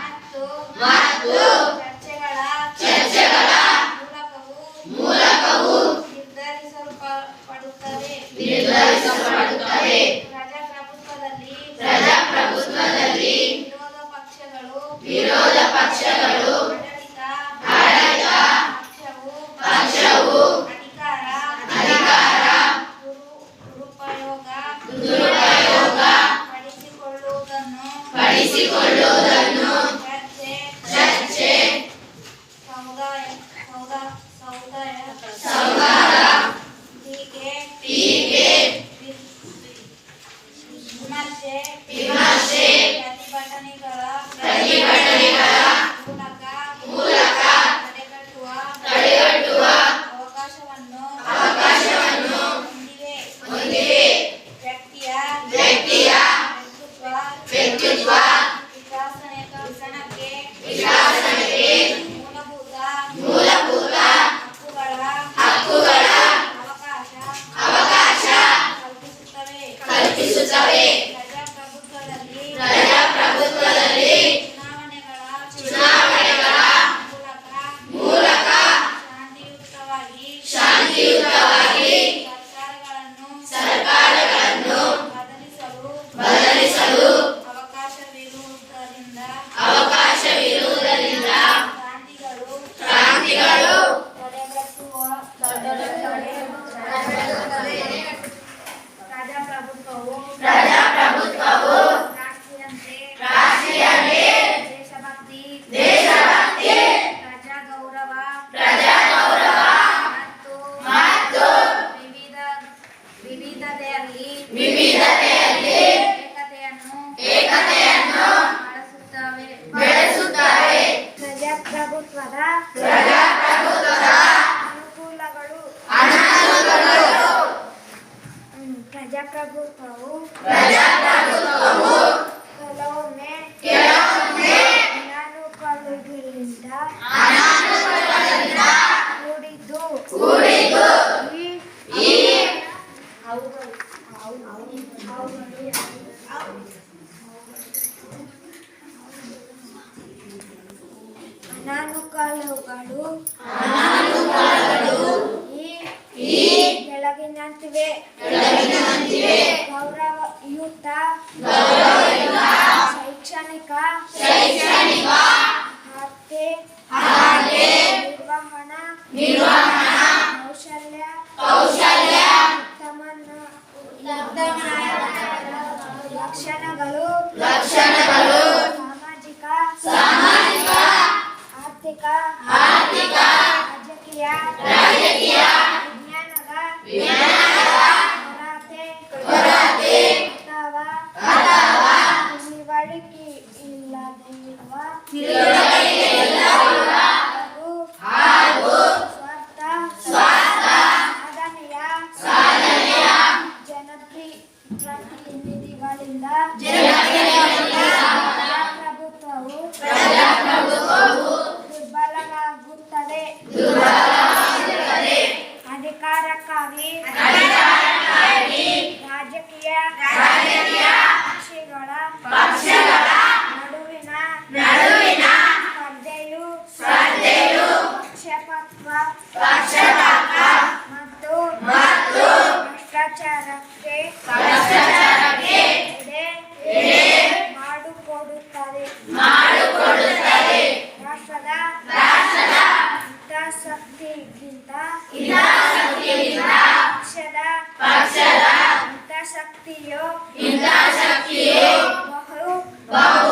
ಮತ್ತು ಚರ್ಚೆಗಳ ಮೂಲಕವೂ ನಿರ್ಧರಿಸಲ್ಪಡುತ್ತದೆ. ಪ್ರಜಾಪ್ರಭುತ್ವದಲ್ಲಿ ವಿರೋಧ ಪಕ್ಷಗಳು ಆಡಳಿತ ಪಕ್ಷವು ಅಧಿಕಾರ ದುರುಪಯೋಗ ಪಡಿಸಿಕೊಳ್ಳುವುದನ್ನು ಚರ್ಚೆ ಸಂವಾದ ಟೀಕೆ ವಿಮರ್ಶೆ ಪ್ರತಿಭಟನೆಗಳ ಮೂಲಕ ತಡೆಗಟ್ಟುವ ಅವಕಾಶವನ್ನು ಹೊಂದಿವೆ. ವ್ಯಕ್ತಿಯ ವ್ಯಕ್ತಿತ್ವ ವಿಕಾಸನಕ್ಕೆ ಮೂಲಭೂತ ಹಕ್ಕುಗಳ ಅವಕಾಶ ಕಲ್ಪಿಸುತ್ತವೆ. ಪ್ರಜಾಪ್ರಭುತ್ವದಲ್ಲಿ ಚುನಾವಣೆಗಳ ಮೂಲಕ ಶಾಂತಿಯುತವಾಗಿ ಸರ್ಕಾರಗಳನ್ನು ಬದಲಿಸಲು ಅವಕಾಶವಿರುವುದರಿಂದ ಕ್ರಾಂತಿಗಳು ಪ್ರಜಾಪ್ರಭುತ್ವವು ರಾಷ್ಟ್ರೀಯತೆ ದೇಶಭಕ್ತಿ ಪ್ರಜಾಗೌರವ ಮತ್ತು ವಿವಿಧತೆಯಲ್ಲಿ ಏಕತೆಯನ್ನು ಬೆಳೆಸುತ್ತವೆ. ಪ್ರಜಾಪ್ರಭುತ್ವದ ಅನಾನುಕೂಲಗಳು ಪ್ರಜಾಪ್ರಭುತ್ವವು ಕೆಲವೊಮ್ಮೆ ಅನಾನುಕೂಲಗಳಿಂದ ಕೂಡಿದ್ದು ಈ ಅನಾನುಕೂಲಗಳು ಈ ಕೆಳಗಿನಂತಿವೆ. ಗೌರವಯುತ ಶೈಕ್ಷಣಿಕ ನಿರ್ವಹಣಾ ಕೌಶಲ್ಯ ಉತ್ತಮ ಲಕ್ಷಣಗಳು ಸಾಮಾಜಿಕ ಆರ್ಥಿಕ ರಾಜಕೀಯ ವಿಜ್ಞಾನದ ಕೊರತೆ ಅಥವಾ ತಿಳುವಳಿಕೆ ಇಲ್ಲದಿರುವ ಹಾಗೂ ಸ್ವಾರ್ಥ ಸಾಧನೆಯ ಜನಪ್ರತಿನಿಧಿಗಳಿಂದ ಪ್ರಜಾಪ್ರಭುತ್ವವು ದುರ್ಬಲವಾಗುತ್ತದೆ. ಅಧಿಕಾರಕ್ಕಾಗಿ ರಾಜಕೀಯ ಪಕ್ಷಗಳ ನಡುವಿನ ಸ್ಪರ್ಧೆಯು ಪಕ್ಷಪಾತ ಮತ್ತು ಭ್ರಷ್ಟಾಚಾರಕ್ಕೆ ಎಡೆ ಮಾಡಿಕೊಡುತ್ತದೆ. ರಾಷ್ಟ್ರದ ಹಿತಾಸಕ್ತಿಗಿಂತ ಪಕ್ಷದ ಹಿತಾಸಕ್ತಿಯು ಬಹು